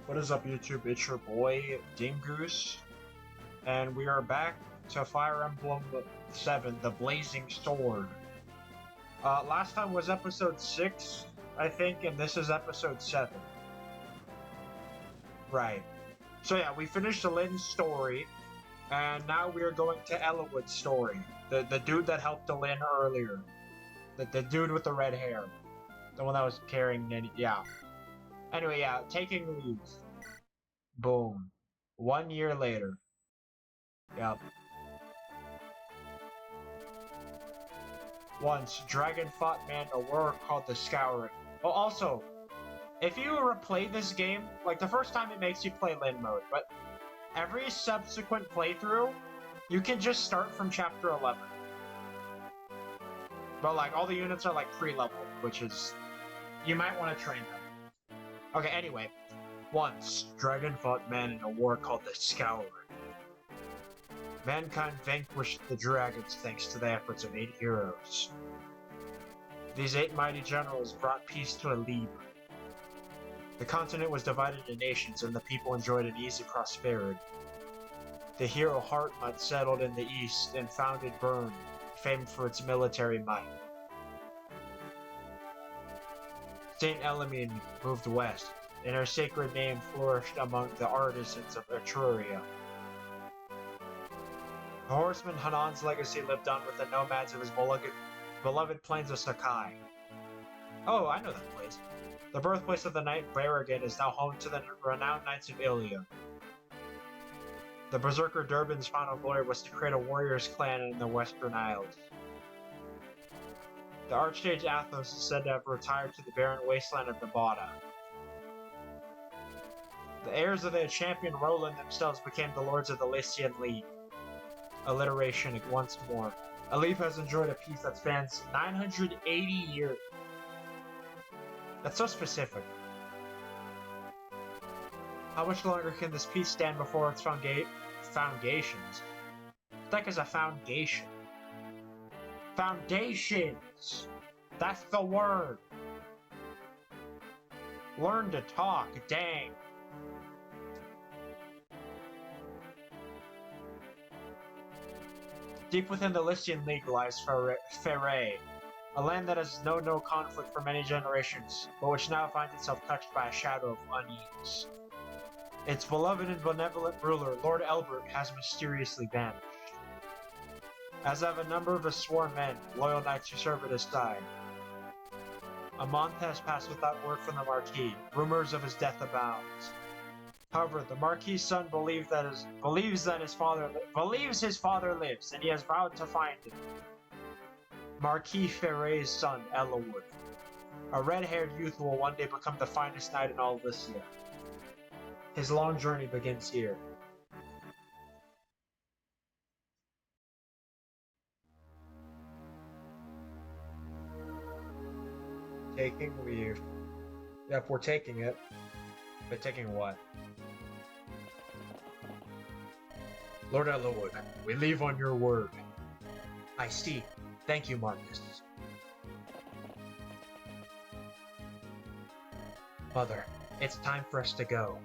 What is up, YouTube? It's your boy, Dingoose, and we are back to Fire Emblem 7, the Blazing Sword. Last time was episode 6, I think, and this is episode 7. Right. So yeah, we finished the Lynn's story, and now we are going to ELIWOOD's story. The dude that helped Lynn earlier. The dude with the red hair. The one that was carrying it, yeah. Anyway, yeah, taking leave. Boom. 1 year later. Yep. Once, Dragon fought man a war called the Scouring. Oh, also, if you replay this game, like the first time it makes you play Lyn mode, but every subsequent playthrough, you can just start from chapter 11. But like, all the units are like pre-leveled, which is, you might want to train them. Okay, anyway. Once, Dragon fought man in a war called the Scouring. Mankind vanquished the dragons thanks to the efforts of 8 heroes. These 8 mighty generals brought peace to ELIWOOD. The continent was divided into nations and the people enjoyed an easy prosperity. The hero Heartmut settled in the east and founded Bern, famed for its military might. Saint Elamine moved west, and her sacred name flourished among the artisans of Etruria. The horseman Hanan's legacy lived on with the nomads of his beloved plains of Sakai. Oh, I know that place. The birthplace of the knight Barragan is now home to the renowned knights of Ilia. The berserker Durban's final glory was to create a warriors' clan in the Western Isles. The Archsage Athos is said to have retired to the barren wasteland of Nevada. The heirs of the champion Roland themselves became the lords of the Lycian League. Alliteration once more. ELIWOOD has enjoyed a peace that spans 980 years. That's so specific. How much longer can this peace stand before its foundations? What the heck is a foundation? Foundations! That's the word! Learn to talk, dang. Deep within the Lycian League lies Feray, a land that has known no conflict for many generations, but which now finds itself touched by a shadow of unease. Its beloved and benevolent ruler, Lord Elbert, has mysteriously vanished. As have a number of his sworn men, loyal knights who serve at his side. A month has passed without word from the Marquis. Rumors of his death abound. However, the Marquis' son believes his father lives, and he has vowed to find him. Marquis Ferre's son, ELIWOOD. A red-haired youth will one day become the finest knight in all of Lycia. His long journey begins here. Taking leave. Yep, we're taking it. But taking what? Lord ELIWOOD, we leave on your word. I see. Thank you, Marcus. Mother, it's time for us to go.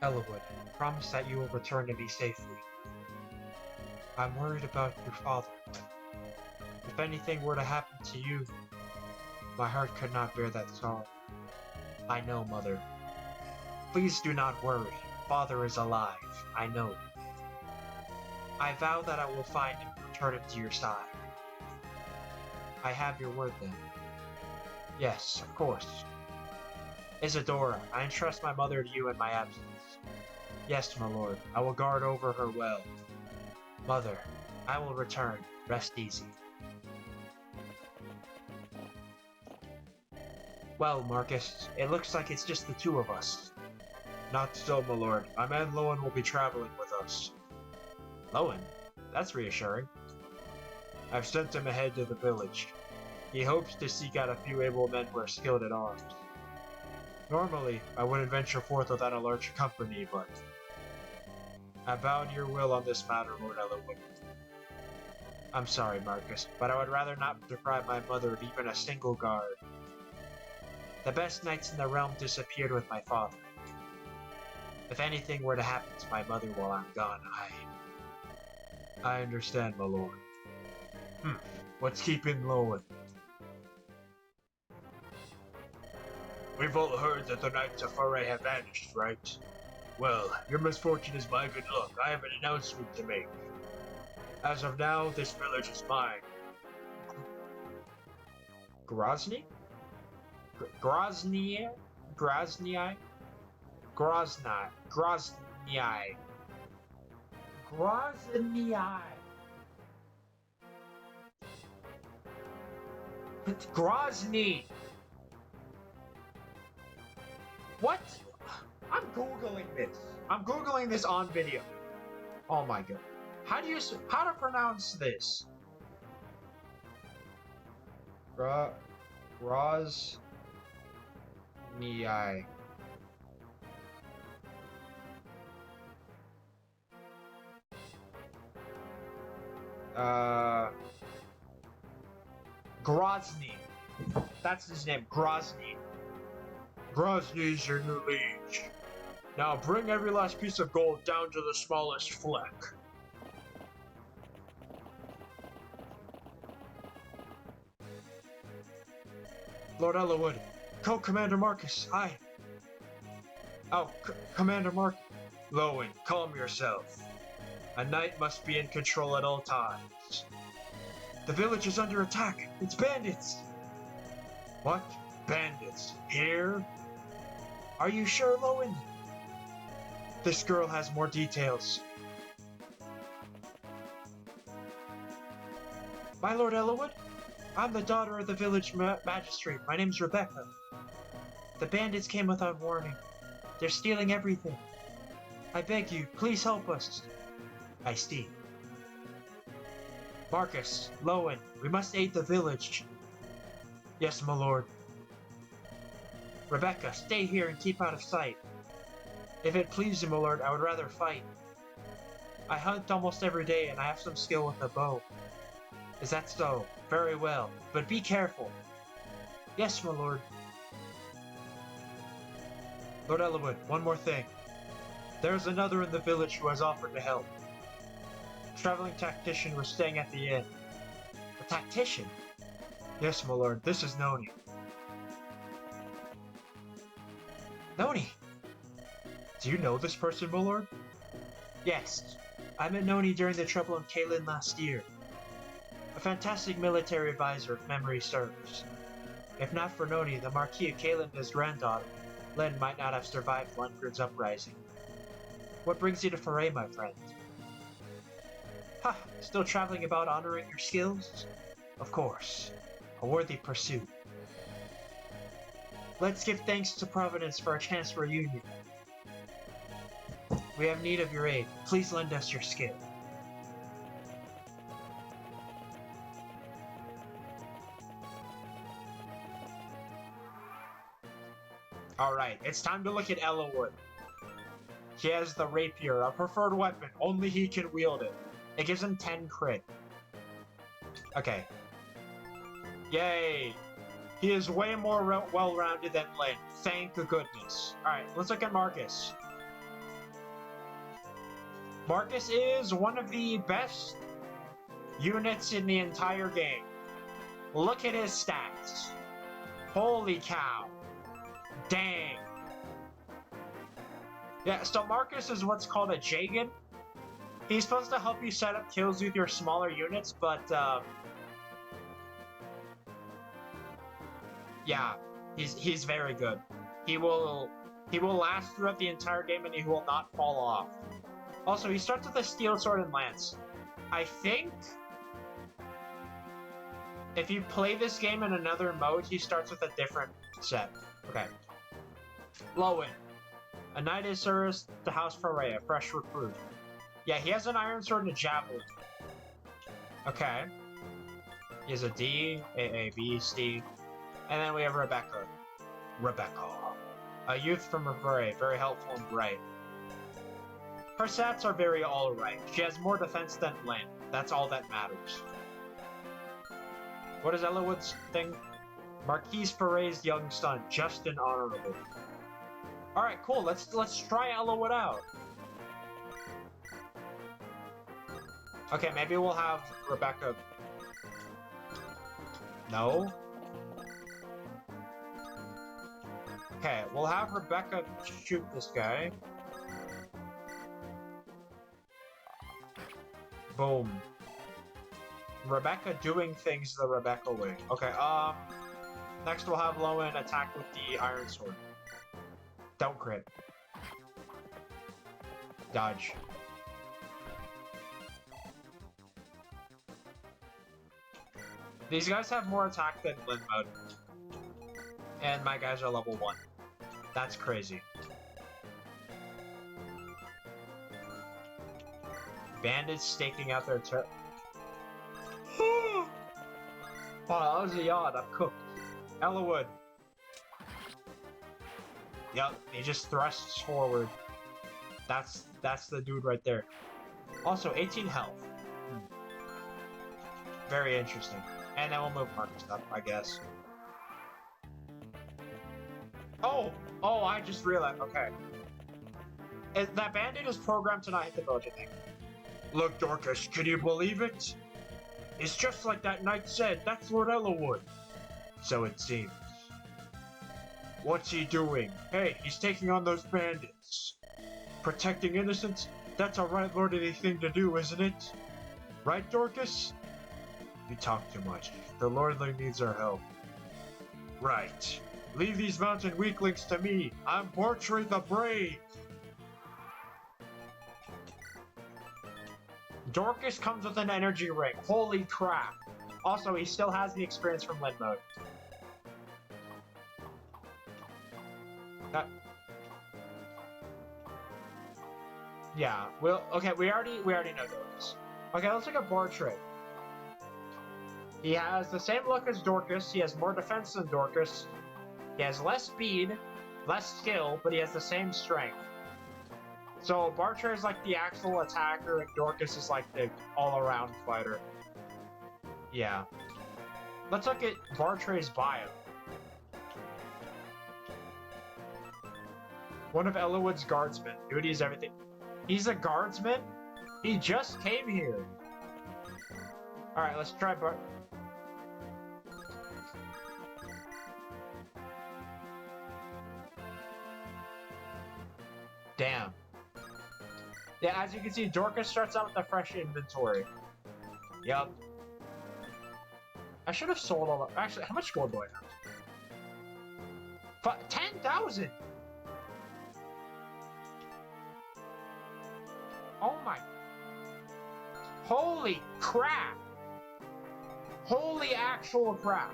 ELIWOOD, promise that you will return to me safely. I'm worried about your father. If anything were to happen to you, my heart could not bear that sorrow. I know, Mother. Please do not worry. Father is alive. I know. I vow that I will find him and return him to your side. I have your word then. Yes, of course. Isadora, I entrust my mother to you in my absence. Yes, my lord, I will guard over her well. Mother, I will return. Rest easy. Well, Marcus, it looks like it's just the two of us. Not so, my lord. My man Lowen will be traveling with us. Lowen? That's reassuring. I've sent him ahead to the village. He hopes to seek out a few able men who are skilled at arms. Normally, I wouldn't venture forth without a large company, but I bow to your will on this matter, Lord ELIWOOD. I'm sorry, Marcus, but I would rather not deprive my mother of even a single guard. The best knights in the realm disappeared with my father. If anything were to happen to my mother while I'm gone, I understand, my lord. What's keeping Lowen? We've all heard that the Knights of Foray have vanished, right? Well, your misfortune is my good luck. I have an announcement to make. As of now, this village is mine. Grozny? Grozny? Grozny? Grozny. Grozny. Grozny. Grozny. What? I'm googling this. I'm googling this on video. Oh my god. How to pronounce this? Grozny. Grozny. That's his name, Grozny. Grozny's your new liege. Now bring every last piece of gold down to the smallest fleck. Lord ELIWOOD, Co-Commander Marcus, aye. Oh, Commander Marcus. Lowen, calm yourself. A knight must be in control at all times. The village is under attack. It's bandits. What? Bandits? Here? Are you sure, Lowen? This girl has more details. My Lord ELIWOOD, I'm the daughter of the village magistrate. My name's Rebecca. The bandits came without warning. They're stealing everything. I beg you, please help us. I see. Marcus, Lowen, we must aid the village. Yes, my lord. Rebecca, stay here and keep out of sight. If it please you, my lord, I would rather fight. I hunt almost every day and I have some skill with a bow. Is that so? Very well, but be careful. Yes, my lord. Lord ELIWOOD, one more thing. There's another in the village who has offered to help. A traveling tactician was staying at the inn. A tactician? Yes, my lord, this is Noni. Noni! Do you know this person, my lord? Yes. I met Noni during the trouble in Caelin last year. A fantastic military advisor, if memory serves. If not for Noni, the Marquis of Caelin and his granddaughter, Len, might not have survived Lundgren's uprising. What brings you to Foray, my friend? Ha! Still traveling about honoring your skills? Of course. A worthy pursuit. Let's give thanks to Providence for a chance for reunion. We have need of your aid. Please lend us your skill. Alright, it's time to look at ELIWOOD. He has the rapier, a preferred weapon. Only he can wield it. It gives him 10 crit. Okay. Yay! He is way more well-rounded than Lyn. Thank goodness. Alright, let's look at Marcus. Marcus is one of the best units in the entire game. Look at his stats. Holy cow. Dang. Yeah, so Marcus is what's called a Jagan. He's supposed to help you set up kills with your smaller units, but yeah, he's very good. He will last throughout the entire game and he will not fall off. Also, he starts with a steel sword and lance. I think if you play this game in another mode, he starts with a different set. Okay. Lowen. A knight is service to House Foray, a fresh recruit. Yeah, he has an iron sword and a javelin. Okay. He has a D, A, B, C. And then we have Rebecca. Rebecca. A youth from Foray, very helpful and bright. Her stats are very alright. She has more defense than Lyn. That's all that matters. What is ELIWOOD's thing? Marquis Foray's young son, just and honorable. All right, cool. Let's try ELIWOOD out. Okay, maybe we'll have Rebecca. No. Okay, we'll have Rebecca shoot this guy. Boom. Rebecca doing things the Rebecca way. Okay, next we'll have Lowen attack with the Iron Sword. Don't crit. Dodge. These guys have more attack than Lin mode. And my guys are level 1. That's crazy. Bandits staking out their Oh, that was a yawn. I'm cooked. ELIWOOD. Yep, he just thrusts forward. That's the dude right there. Also, 18 health. Very interesting. And then we'll move Marcus up, I guess. Oh, I just realized. Okay. That bandit is programmed to not hit the village, I think. Look, Dorcas, can you believe it? It's just like that knight said. That's Lord ELIWOOD. So it seems. What's he doing? Hey, he's taking on those bandits. Protecting innocents? That's a right lordly thing to do, isn't it? Right, Dorcas? You talk too much. The lordling needs our help. Right. Leave these mountain weaklings to me. I'm Bortre the Brave. Dorcas comes with an energy ring. Holy crap. Also, he still has the experience from Lin mode. Yeah, okay, we already know Dorcas. Okay, let's look at Bortre. He has the same look as Dorcas, he has more defense than Dorcas, he has less speed, less skill, but he has the same strength. So Bortre is like the actual attacker, and Dorcas is like the all-around fighter. Yeah. Let's look at Bortre's bio. One of ELIWOOD's guardsmen. Duty is everything. He's a guardsman? He just came here. Alright, let's try Damn. Yeah, as you can see, Dorcas starts out with a fresh inventory. Yup. I should have sold all of... Actually, how much gold do I have? 10,000! Oh my... Holy crap! Holy actual crap!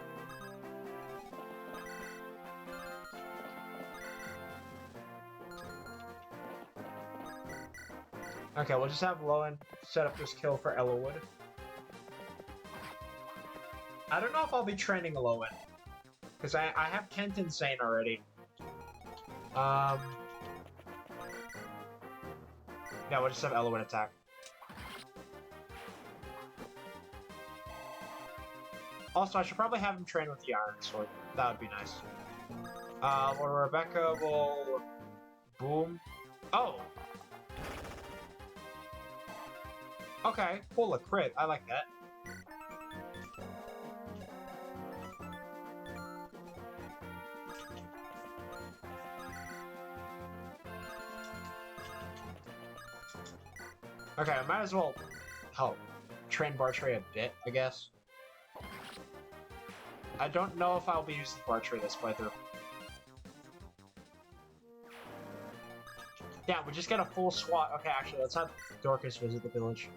Okay, we'll just have Lowen set up this kill for ELIWOOD. I don't know if I'll be training Lowen, because I have Kent Insane already. Yeah, we'll just have ELIWOOD attack. Also, I should probably have him train with the Iron Sword. That would be nice. Well, Rebecca will... Boom. Oh! Okay, pull a crit. I like that. Okay, I might as well help train Bortre a bit, I guess. I don't know if I'll be using Bortre this playthrough. Yeah, we just get a full SWAT. Okay, actually, let's have Dorcas visit the village.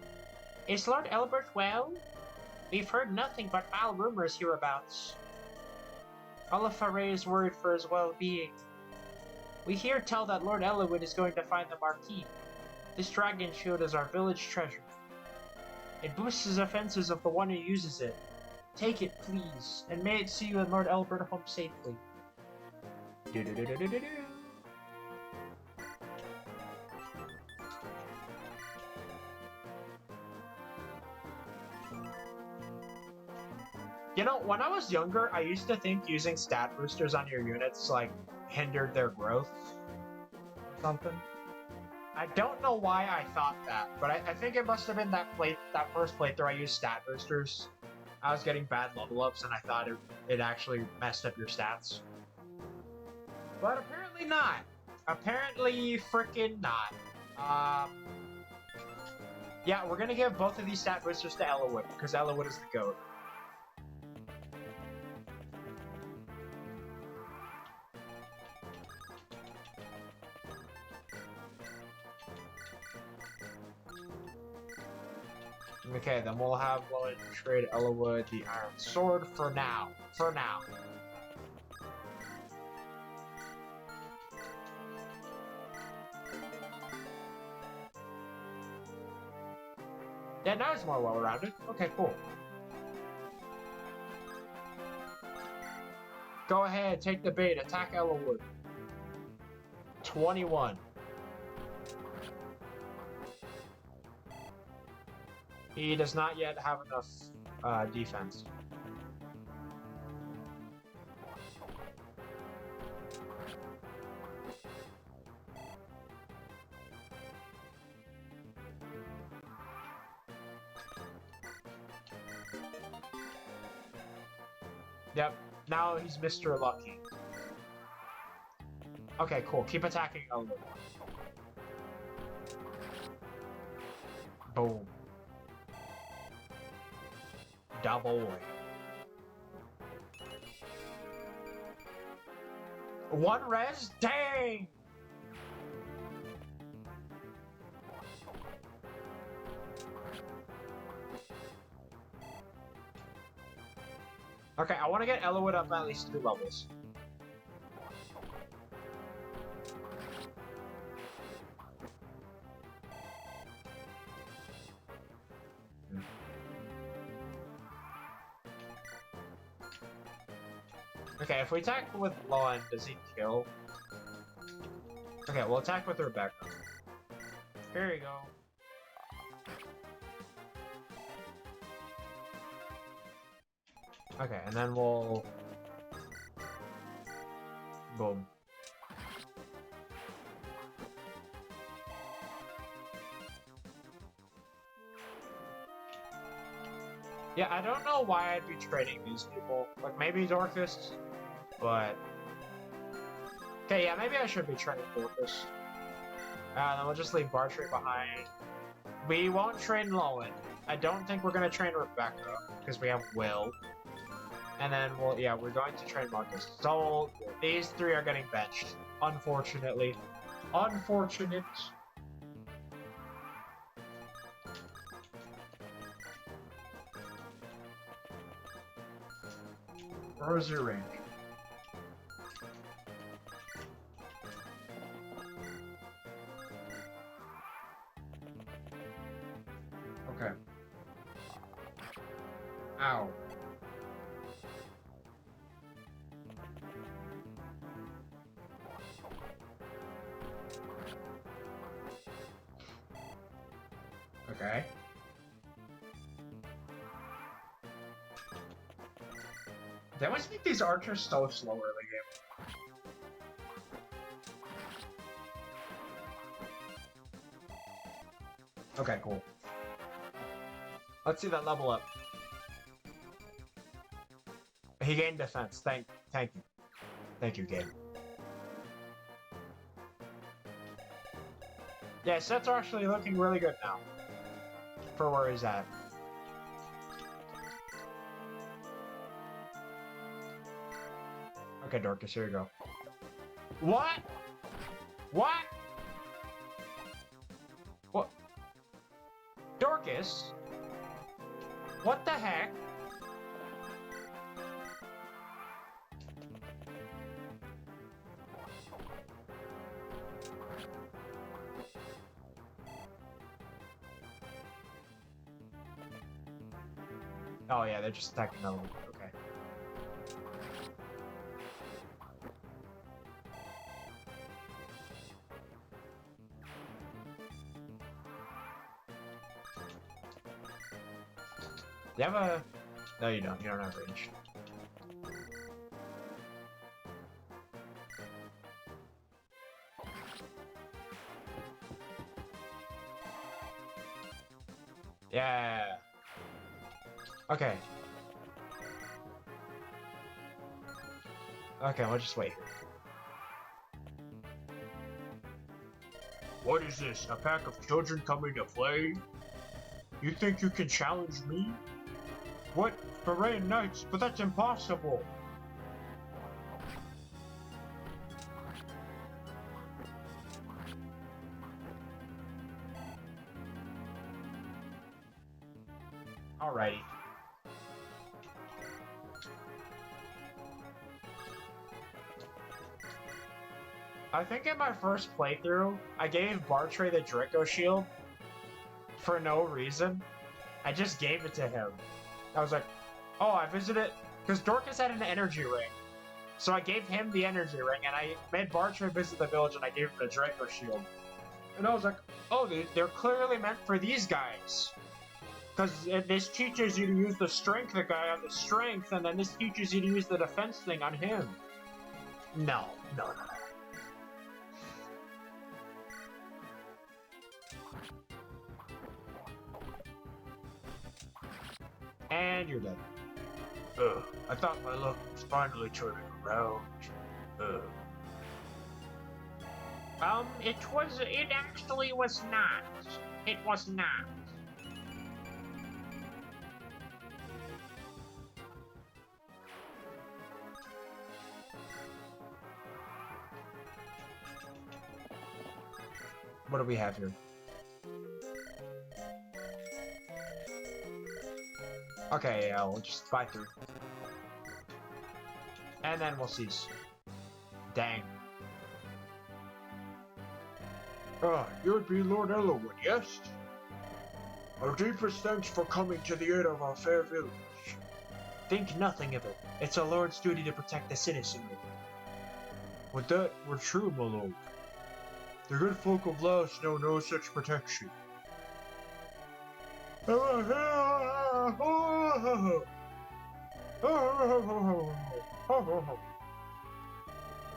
Is Lord Elbert well? We've heard nothing but foul rumors hereabouts. Olifaray is worried for his well-being. We hear tell that Lord ELIWOOD is going to find the Marquis. This dragon shield is our village treasure. It boosts the defenses of the one who uses it. Take it, please, and may it see you and Lord Elbert home safely. You know, when I was younger, I used to think using stat boosters on your units, like, hindered their growth. something. I don't know why I thought that, but I think it must have been that first playthrough I used stat boosters. I was getting bad level ups and I thought it actually messed up your stats. But apparently not. Apparently freaking not. Yeah, we're gonna give both of these stat boosters to ELIWOOD, because ELIWOOD is the GOAT. Okay, then we'll trade ELIWOOD the Iron Sword for now. For now. Yeah, now it's more well-rounded. Okay, cool. Go ahead, take the bait, attack ELIWOOD. 21. He does not yet have enough defense. Yep, now he's Mr. Lucky. Okay, cool. Keep attacking ELIWOOD. Boom. Double. One res? Dang! Okay, I want to get ELIWOOD up at least 2 levels. Okay, if we attack with Lawn, does he kill? Okay, we'll attack with Rebecca. Here you go. Okay, and then we'll... Boom. Yeah, I don't know why I'd be trading these people. Like, maybe Dorcas, but... Okay, yeah, maybe I should be trading Dorcas. Then we'll just leave Bartry behind. We won't train Lowen. I don't think we're gonna train Rebecca, because we have Will. And then we're going to train Marcus. So, these 3 are getting benched. Unfortunately. Unfortunate. Where's your range? Okay. Ow. Okay. They always make these archers so slow early game. Okay, cool. Let's see that level up. He gained defense. Thank you. Thank you, game. Yeah, sets are actually looking really good now. For where he's at. Okay, Dorcas, here you go. What? What? What? Dorcas? What the heck? Oh yeah, they're just attacking Melody. Okay. You have a... No, you don't. You don't have range. Yeah. Okay. Okay, we'll just wait here. What is this? A pack of children coming to play? You think you can challenge me? What? Parade Knights? But that's impossible! Alrighty. I think in my first playthrough, I gave Bartray the Draco Shield for no reason. I just gave it to him. I was like, oh, I visited... Because Dorcas had an energy ring. So I gave him the energy ring, and I made Bartray visit the village, and I gave him the Draco Shield. And I was like, oh, they're clearly meant for these guys. Because this teaches you to use the strength guy on the strength, and then this teaches you to use the defense thing on him. No. And you're dead. I thought my luck was finally turning around. It actually was not. It was not. What do we have here? Okay, yeah, we'll just buy through. And then we'll cease. Dang. You would be Lord ELIWOOD, yes? Our deepest thanks for coming to the aid of our fair village. Think nothing of it. It's a lord's duty to protect the citizenry. Would that were true, my lord. The good folk of Laos know no such protection.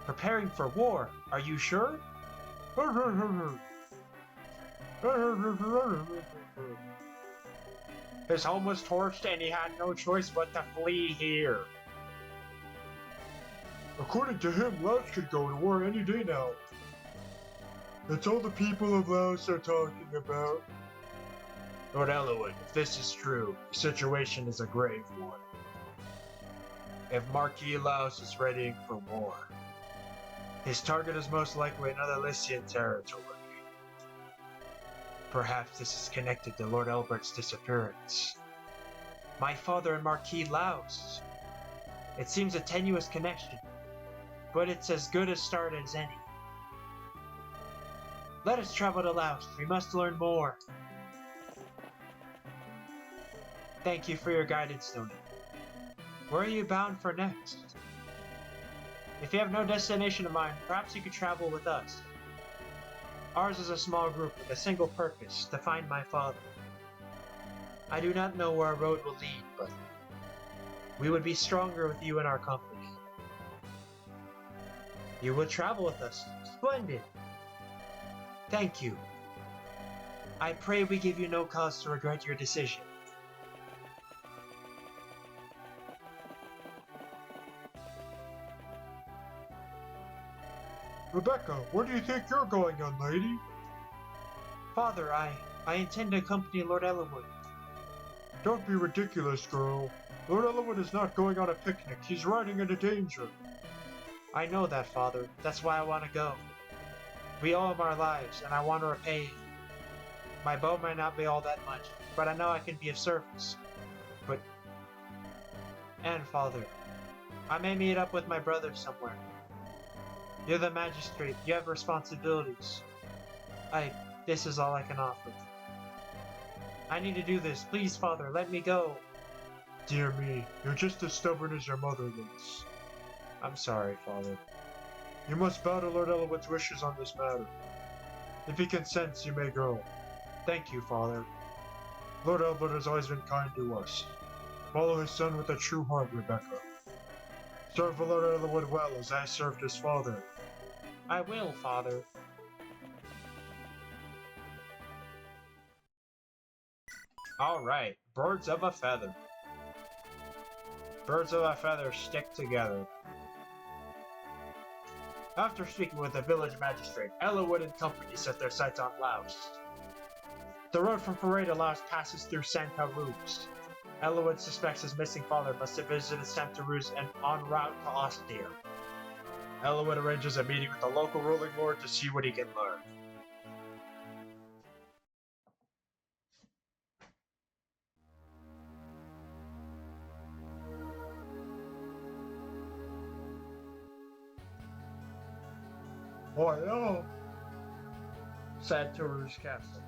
Preparing for war, are you sure? His home was torched and he had no choice but to flee here. According to him, Laos could go to war any day now. That's all the people of Laos are talking about. Lord ELIWOOD, if this is true, the situation is a grave one. If Marquis Laos is readying for war, his target is most likely another Lycian territory. Perhaps this is connected to Lord Elbert's disappearance. My father and Marquis Laos. It seems a tenuous connection, but it's as good a start as any. Let us travel to Laos. We must learn more. Thank you for your guidance, Tony. Where are you bound for next? If you have no destination in mind, perhaps you could travel with us. Ours is a small group with a single purpose, to find my father. I do not know where our road will lead, but we would be stronger with you in our company. You will travel with us. Splendid! Thank you. I pray we give you no cause to regret your decision. Rebecca, where do you think you're going, young lady? Father, I intend to accompany Lord ELIWOOD. Don't be ridiculous, girl. Lord ELIWOOD is not going on a picnic. He's riding into danger. I know that, Father. That's why I want to go. We owe him our lives, and I want to repay him. My bow might not be all that much, but I know I can be of service. And, Father, I may meet up with my brother somewhere. You're the magistrate. You have responsibilities. This is all I can offer. I need to do this. Please, Father, let me go. Dear me, you're just as stubborn as your mother looks. I'm sorry, Father. You must bow to Lord ELIWOOD's wishes on this matter. If he consents, you may go. Thank you, Father. Lord ELIWOOD has always been kind to us. Follow his son with a true heart, Rebecca. Serve Lord ELIWOOD well as I served his father. I will, Father. Alright, birds of a feather. Birds of a feather stick together. After speaking with the village magistrate, ELIWOOD and company set their sights on Laos. The road from Foray to Laos passes through Santa Ruz. ELIWOOD suspects his missing father must have visited Santa Ruz and en route to Ostir. ELIWOOD arranges a meeting with the local ruling lord to see what he can learn. Oh no! Santa Ruz Castle.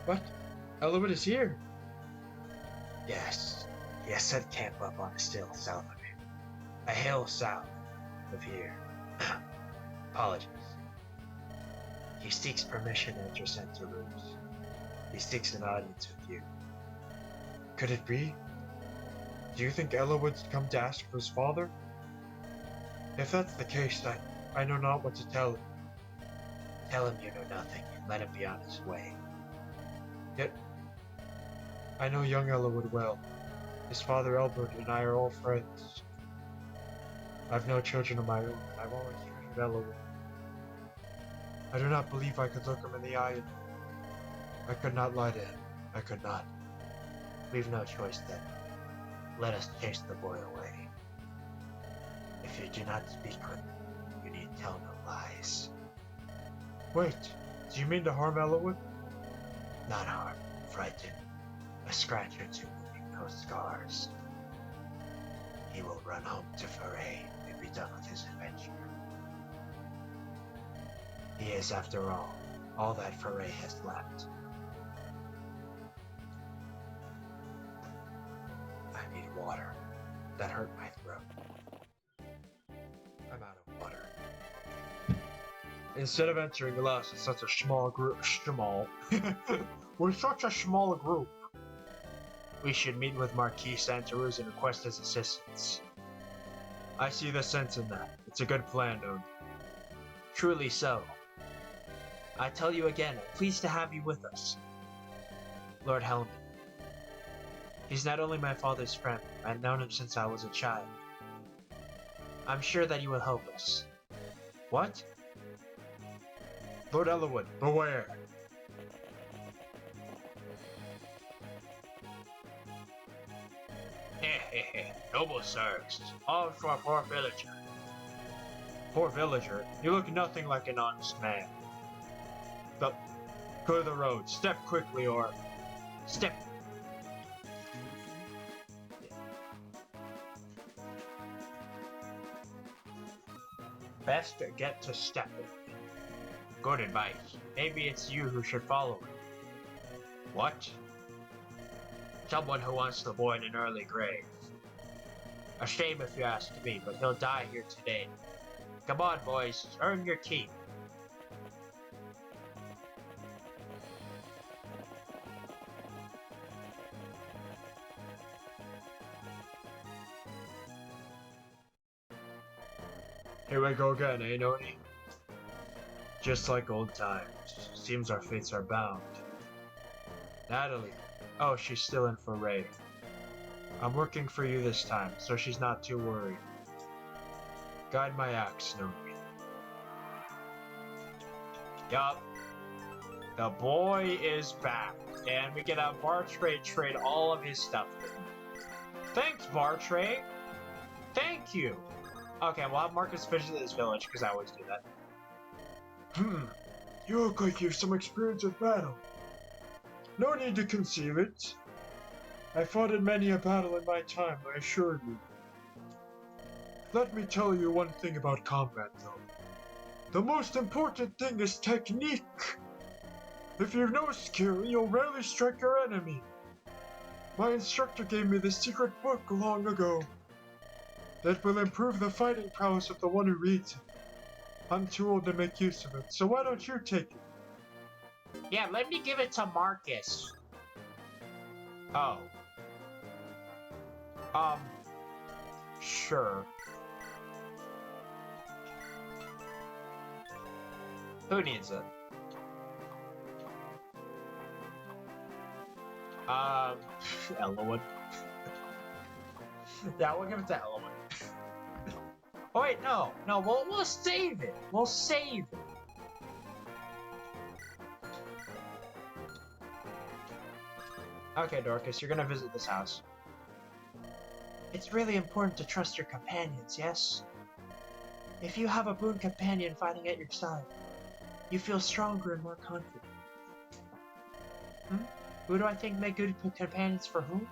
What? ELIWOOD is here! Yes, he has set camp up on a hill south of here. A hill south of here. Apologies. He seeks permission to enter Santa Ruz. He seeks an audience with you. Could it be? Do you think ELIWOOD's come to ask for his father? If that's the case, I know not what to tell him. Tell him you know nothing and let him be on his way. Yet, I know young ELIWOOD well. His father Albert and I are all friends. I've no children of my own, and I've always treasured ELIWOOD. I do not believe I could look him in the eye. I could not lie to him. I could not. We've no choice then. Let us chase the boy away. If you do not speak with him, you need tell no lies. Wait, do you mean to harm ELIWOOD? Not harm, frighten. A scratch or two will leave no scars. He will run home to Foray and be done with his adventure. He is, after all that Foray has left. I need water. That hurt my throat. I'm out of water. Instead of entering Laos with such a small group, with such a small group, we should meet with Marquis Santa Ruz and request his assistance. I see the sense in that. It's a good plan, Owen. Truly so. I tell you again, I'm pleased to have you with us. Lord Helmet. He's not only my father's friend, I've known him since I was a child. I'm sure that he will help us. What? Lord ELIWOOD, beware! Noble sirs, all for a poor villager. Poor villager? You look nothing like an honest man. But, go to the road, step quickly or... Step! Best get to stepping. Good advice. Maybe it's you who should follow it. What? Someone who wants the boy in an early grave. A shame if you ask me, but he'll die here today. Come on, boys, earn your keep. Here we go again, eh, Noni? Just like old times. Seems our fates are bound. Natalie. Oh, she's still in Foray. I'm working for you this time, so she's not too worried. Guide my axe, Noni. Yup. The boy is back, and we can have Bartray trade all of his stuff with him. Thanks, Bartray! Thank you! Okay, we'll have Marcus visit this village, because I always do that. You look like you have some experience with battle. No need to conceal it. I fought in many a battle in my time, I assure you. Let me tell you one thing about combat, though. The most important thing is technique. If you've no skill, you'll rarely strike your enemy. My instructor gave me this secret book long ago that will improve the fighting prowess of the one who reads it. I'm too old to make use of it, so why don't you take it? Yeah, let me give it to Marcus. Oh. Sure. Who needs it? Um, ELIWOOD. Yeah, we'll give it to ELIWOOD. Oh wait, no, we'll save it. We'll save it. Okay, Dorcas, you're gonna visit this house. It's really important to trust your companions, yes? If you have a boon companion fighting at your side, you feel stronger and more confident. Who do I think make good companions for whom?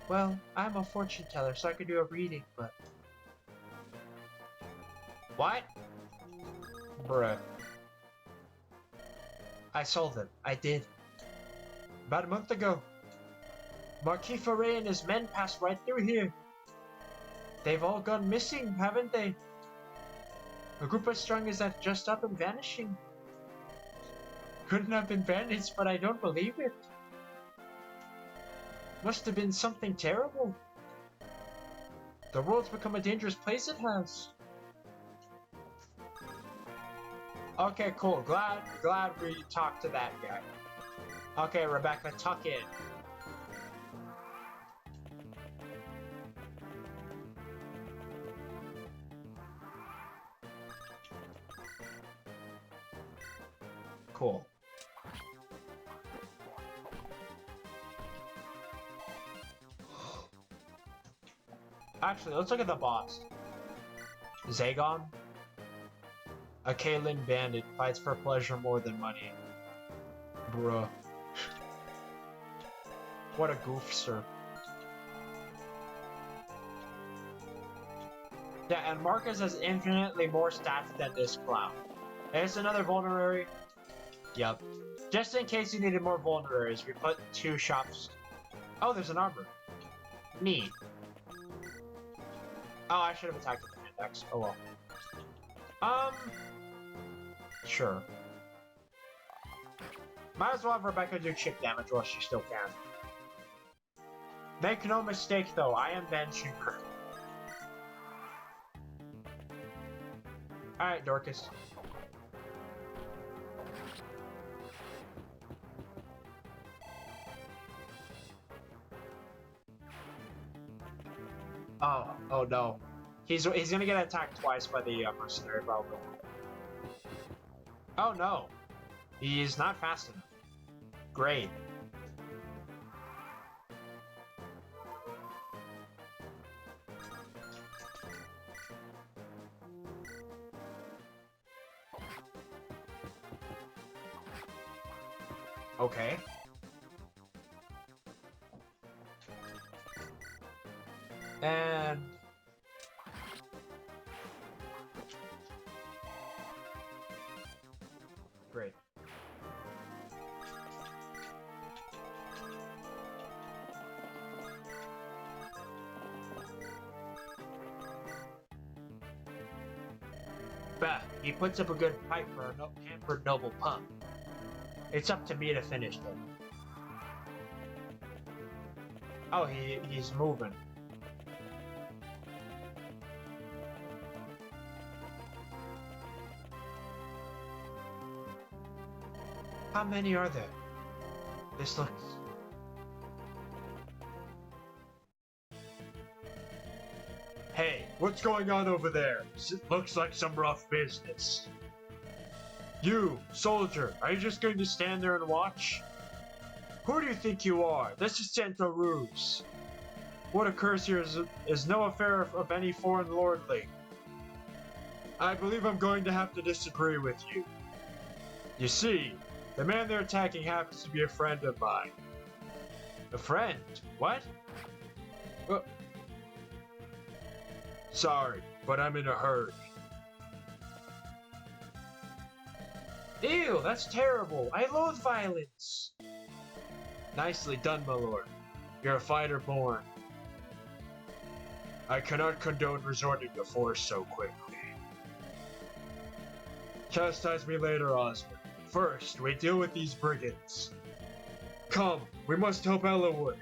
Well, I'm a fortune teller, so I could do a reading, but... What? Bruh. I sold them. I did. About a month ago. Marquis Foray and his men passed right through here. They've all gone missing, haven't they? A group as strong as that just up and vanishing. Couldn't have been bandits, but I don't believe it. Must have been something terrible. The world's become a dangerous place, it has. Okay, cool. Glad we talked to that guy. Okay, Rebecca, tuck in. Cool. Actually, let's look at the boss. Zagon? A Kaelin bandit fights for pleasure more than money. Bruh. What a goofster. Yeah, and Marcus has infinitely more stats than this clown. And it's another vulnerary. Yep. Just in case you needed more vulneraries, we put 2 shops. Oh, there's an arbor. Neat. Oh, I should have attacked with the index. Oh well. Sure. Might as well have Rebecca do chip damage while she still can. Make no mistake though, I am benching her. Alright, Dorcas. Oh no. He's gonna get attacked twice by the mercenary probably. Oh no. He's not fast enough. Great. Okay. And... Great. Bah, he puts up a good fight for a pampered noble pup. It's up to me to finish him. Oh, he's moving. How many are there? This looks... Hey, what's going on over there? It looks like some rough business. You, soldier, are you just going to stand there and watch? Who do you think you are? This is Santa Ruse. What occurs here is no affair of any foreign lordling. I believe I'm going to have to disagree with you. You see, the man they're attacking happens to be a friend of mine. A friend? What? Sorry, but I'm in a hurry. Ew, that's terrible. I loathe violence. Nicely done, my lord. You're a fighter born. I cannot condone resorting to force so quickly. Chastise me later, Osmond. First, we deal with these brigands. Come, we must help ELIWOOD.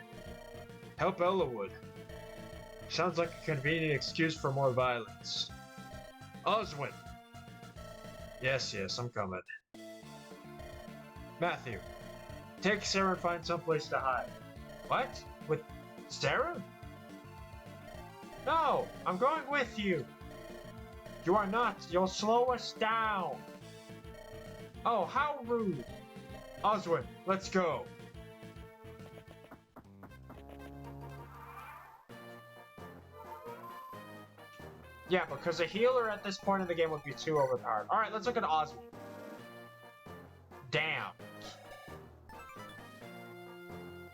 Help ELIWOOD? Sounds like a convenient excuse for more violence. Oswin! Yes, I'm coming. Matthew, take Sarah and find someplace to hide. What? With Sarah? No, I'm going with you. You are not. You'll slow us down. Oh, how rude. Oswin, let's go. Yeah, because a healer at this point in the game would be too overpowered. Alright, let's look at Oswin. Damn.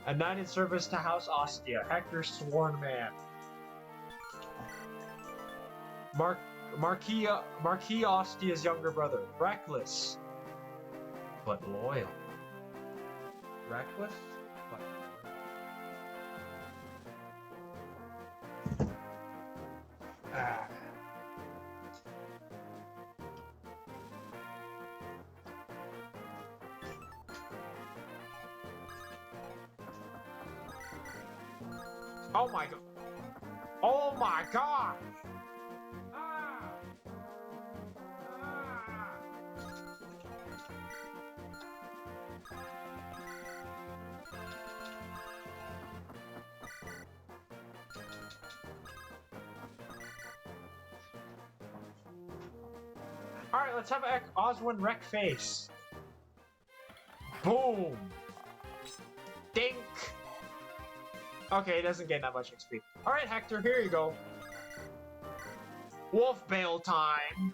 A knight in service to House Ostia, Hector's sworn man. Marquis Ostia's younger brother. Reckless, but loyal. Reckless, but loyal. Ah. Oh my god. Oh my god. Ah. Ah. Alright, let's have Oswin wreck face. Boom. Dink. Okay, it doesn't gain that much XP. Alright, Hector, here you go. Wolf Bale time.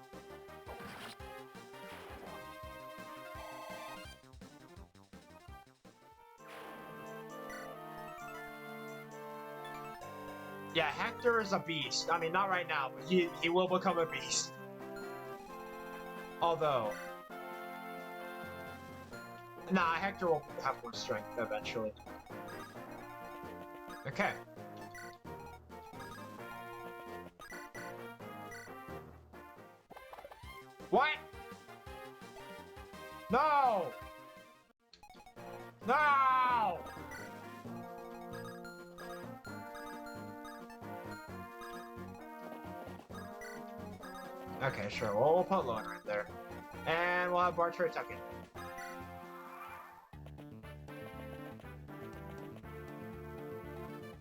Yeah, Hector is a beast. I mean, not right now, but he will become a beast. Although... Nah, Hector will have more strength eventually. Okay. What? No! No! Okay, sure. Well, we'll put Loan right there. And we'll have Bartray tuck in.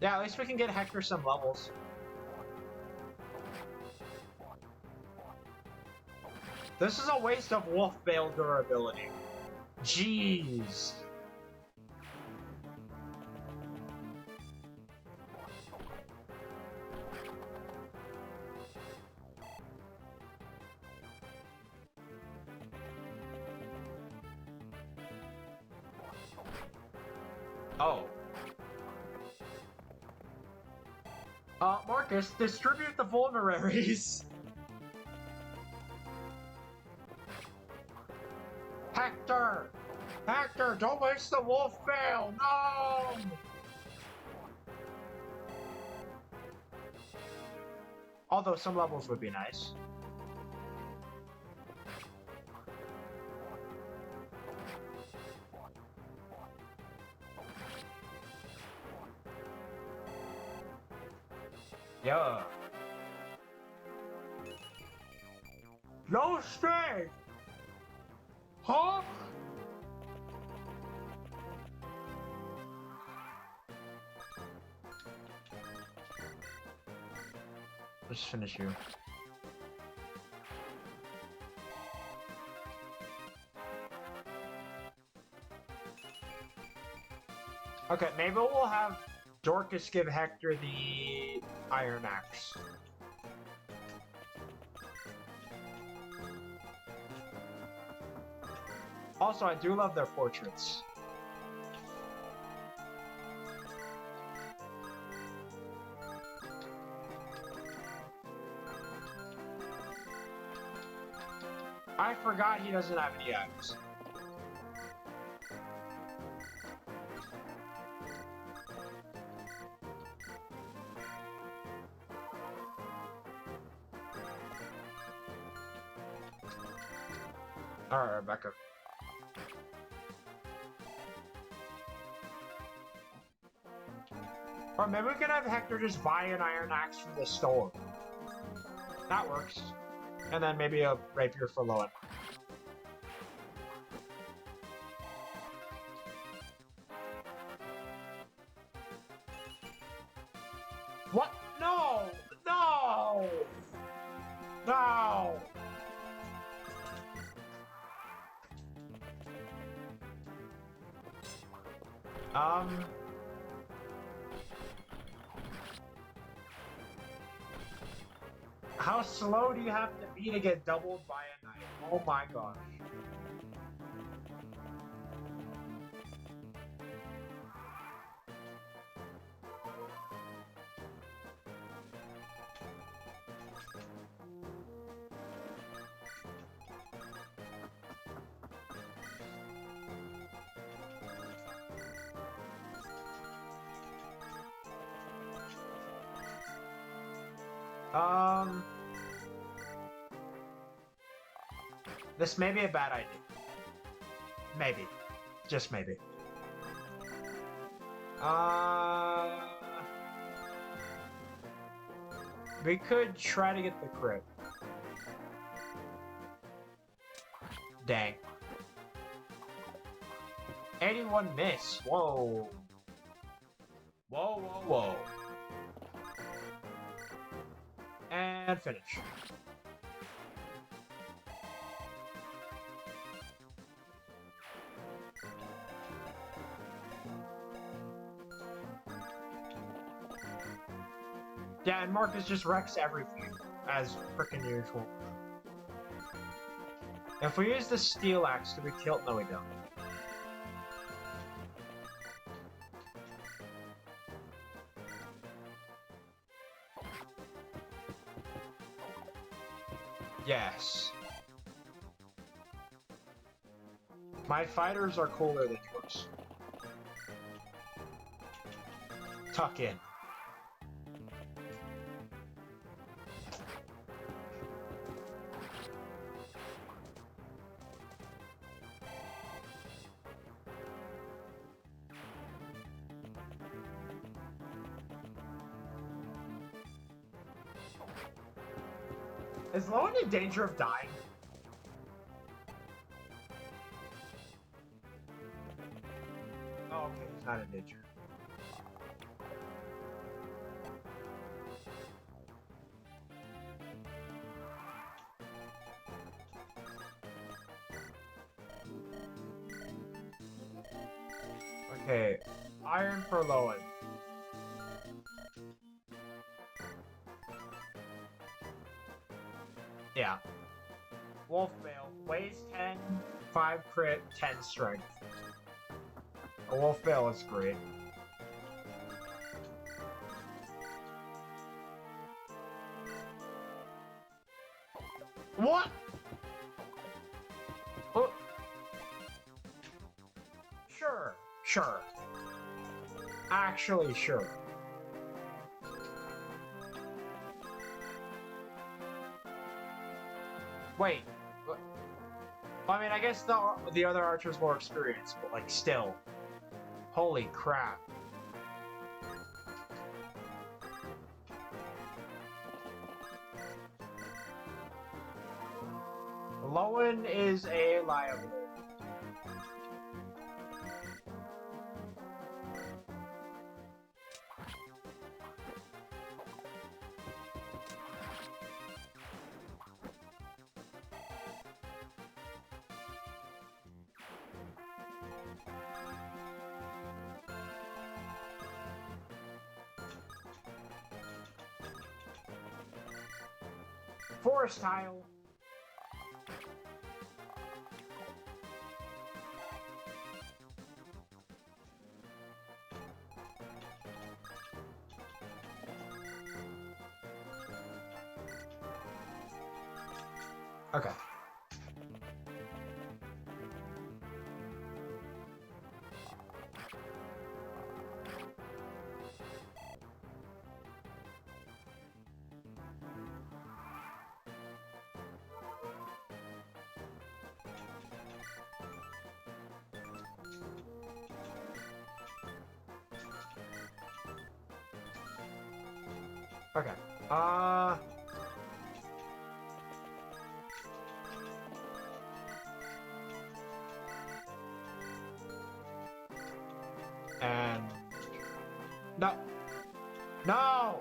Yeah, at least we can get Hector some levels. This is a waste of Wolf Bale durability. Jeez. Oh. Marcus, distribute the vulneraries. Hector! Hector, don't waste the Wolf Bale! No! Although some levels would be nice. Yeah. No strength! Huh? Let's finish you. Okay, maybe we'll have Dorcas give Hector the Iron Axe. Also, I do love their portraits. I forgot he doesn't have any items. Alright, Rebecca. Or maybe we can have Hector just buy an Iron Axe from the store. That works. And then maybe a rapier for Loan. No! How slow do you have to be to get doubled by a knife? Oh my gosh. This may be a bad idea. Maybe. Just maybe. We could try to get the crit. Dang. 81 miss. Whoa. Whoa, whoa, whoa. And finish. Yeah, and Marcus just wrecks everything, as frickin' usual. If we use the steel axe, do we kill? No, we don't. Yes. My fighters are cooler than yours. Tuck in. Is Lowen in danger of dying? Oh, okay, he's not in danger. Okay, iron for Lowen. Yeah. Wolf Bale weighs 10, 5 crit, 10 strength. A Wolf Bale is great. What? Oh. Sure. Actually, sure. Wait. I mean, I guess the other archer's more experienced, but like still. Holy crap. Lowen is a liability. Forest tile. Okay. Okay. And... No! No!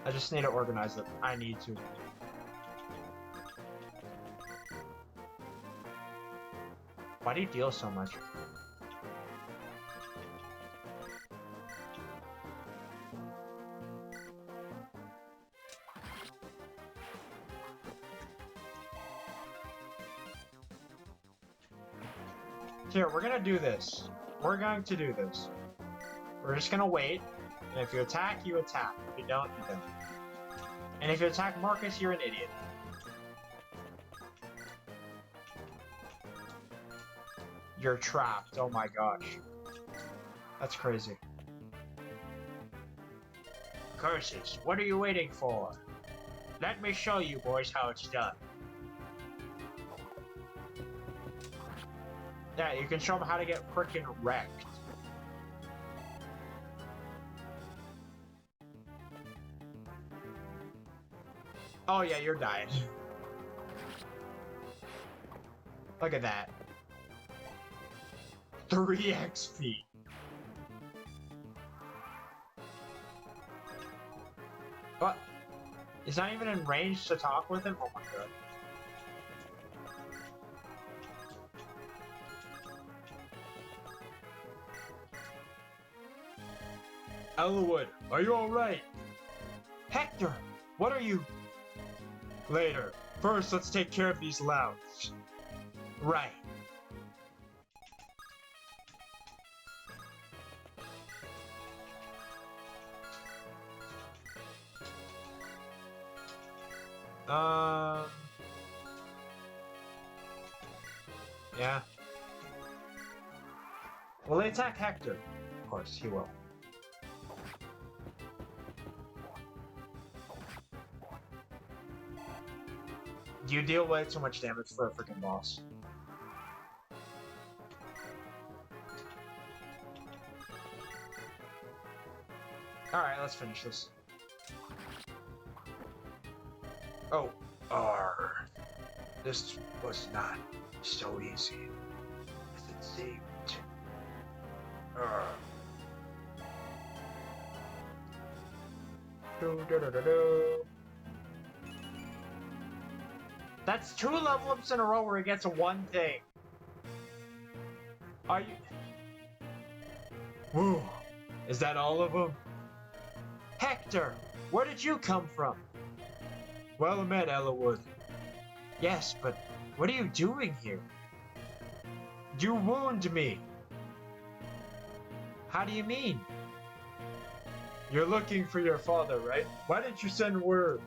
I just need to organize it. I need to. Why do you deal so much? Here, we're gonna do this. We're going to do this. We're just gonna wait, and if you attack, you attack. If you don't, you don't. And if you attack Marcus, you're an idiot. You're trapped. Oh my gosh. That's crazy. Curses, what are you waiting for? Let me show you boys how it's done. Yeah, you can show them how to get frickin' wrecked. Oh yeah, you're dying. Look at that. 3 XP. What? He's not even in range to talk with him? Oh my god. ELIWOOD, are you alright? Hector, what are you? Later. First, let's take care of these louds. Right. Yeah. Will they attack Hector? Of course, he will. You deal way too much damage for a freaking boss. Alright, let's finish this. Oh, this was not so easy as it seemed. That's 2 level ups in a row where he gets one thing. Are you? Whoa, is that all of them? Hector, where did you come from? Well met, ELIWOOD. Yes, but what are you doing here? You wound me. How do you mean? You're looking for your father, right? Why didn't you send word?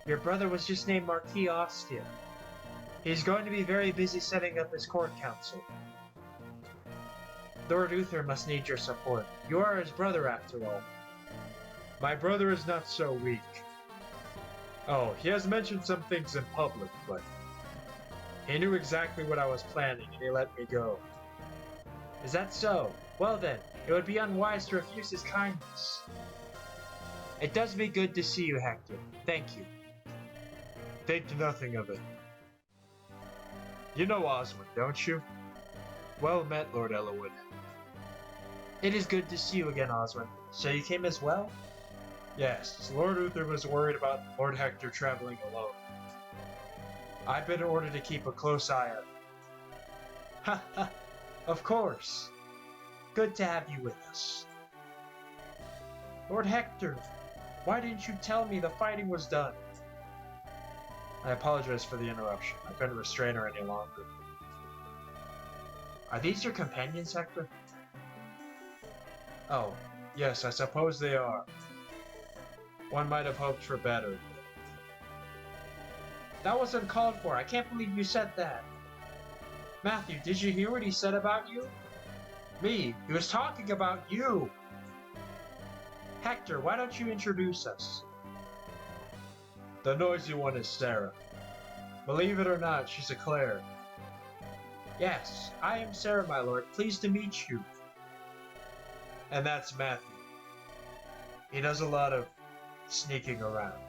Your brother was just named Marquis Ostia. He's going to be very busy setting up his court council. Lord Uther must need your support. You are his brother after all. My brother is not so weak. Oh, he has mentioned some things in public, but he knew exactly what I was planning and he let me go. Is that so? Well then, it would be unwise to refuse his kindness. It does me good to see you, Hector. Thank you. Think nothing of it. You know Oswin, don't you? Well met, Lord ELIWOOD. It is good to see you again, Oswin. So you came as well? Yes, Lord Uther was worried about Lord Hector traveling alone. I've been ordered to keep a close eye on him. Ha ha! Of course! Good to have you with us. Lord Hector, why didn't you tell me the fighting was done? I apologize for the interruption. I couldn't restrain her any longer. Are these your companions, Hector? Oh, yes, I suppose they are. One might have hoped for better. That was uncalled for. I can't believe you said that. Matthew, did you hear what he said about you? Me? He was talking about you! Hector, why don't you introduce us? The noisy one is Sarah. Believe it or not, she's a cleric. Yes, I am Sarah, my lord. Pleased to meet you. And that's Matthew. He does a lot of sneaking around.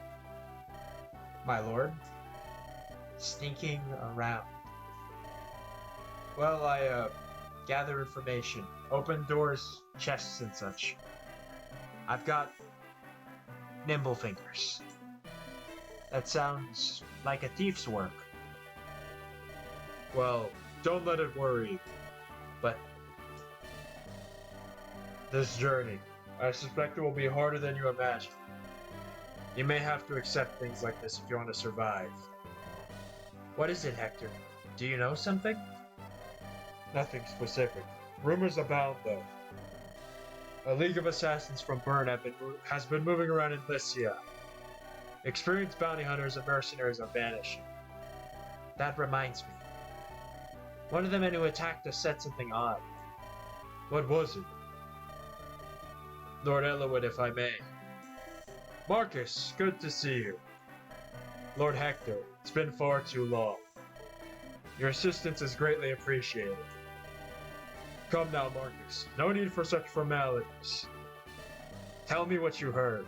My lord? Sneaking around. Well, I, gather information, open doors, chests and such. I've got Nimble fingers. That sounds like a thief's work. Well, don't let it worry you. But this journey, I suspect it will be harder than you imagine. You may have to accept things like this if you want to survive. What is it, Hector? Do you know something? Nothing specific. Rumors abound, though. A league of assassins from Bern has been moving around in Lycia. Experienced bounty hunters and mercenaries are vanishing. That reminds me. One of the men who attacked us said something odd. What was it? Lord ELIWOOD, if I may. Marcus, good to see you. Lord Hector, it's been far too long. Your assistance is greatly appreciated. Come now, Marcus. No need for such formalities. Tell me what you heard.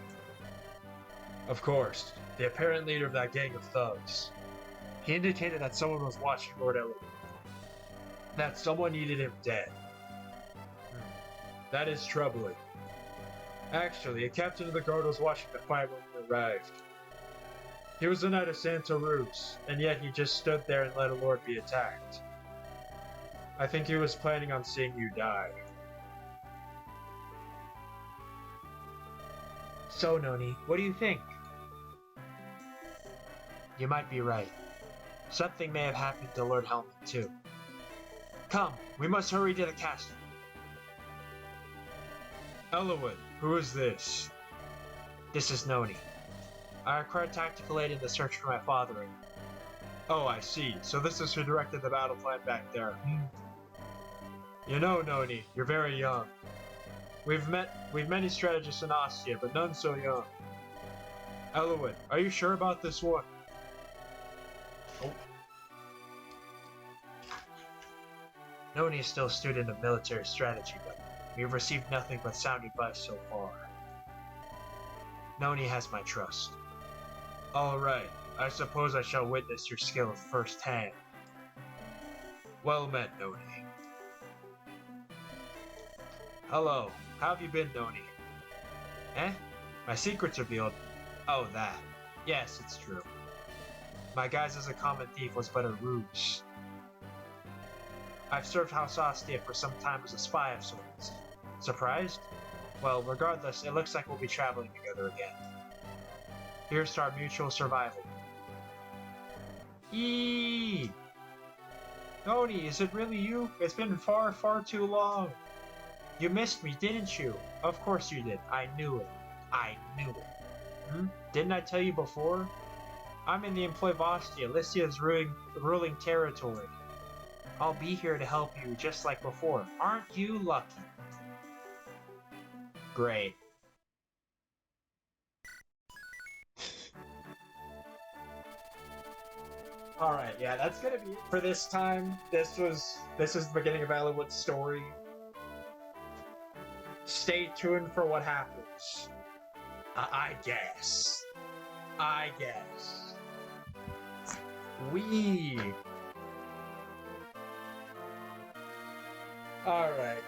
Of course, the apparent leader of that gang of thugs. He indicated that someone was watching Lord ELIWOOD. That someone needed him dead. That is troubling. Actually, a captain of the guard was watching the fight when we arrived. He was a knight of Santa Ruz, and yet he just stood there and let a lord be attacked. I think he was planning on seeing you die. So, Noni, what do you think? You might be right. Something may have happened to Lord Helmet, too. Come, we must hurry to the castle. ELIWOOD, who is this? This is Noni. I required tactical aid in the search for my father. Oh, I see. So this is who directed the battle plan back there. You know, Noni, you're very young. We've many strategists in Ostia, but none so young. ELIWOOD, are you sure about this one? Oh. Noni is still a student of military strategy, but we've received nothing but sound advice so far. Noni has my trust. Alright, I suppose I shall witness your skill firsthand. Well met, Noni. Hello, how have you been, Noni? Eh? My secret's revealed? Oh, that. Yes, it's true. My guise as a common thief was but a ruse. I've served House Ostia for some time as a spy of sorts. Surprised? Well, regardless, it looks like we'll be traveling together again. Here's to our mutual survival. Eee! Noni, is it really you? It's been far, far too long. You missed me, didn't you? Of course you did. I knew it. I knew it. Didn't I tell you before? I'm in the employ of Ostia, Lycia's ruling territory. I'll be here to help you just like before. Aren't you lucky? Great. Alright, yeah, that's gonna be it for this time. This is the beginning of ELIWOOD's story. Stay tuned for what happens. I guess. Alright.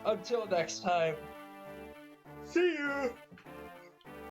Until next time. See you!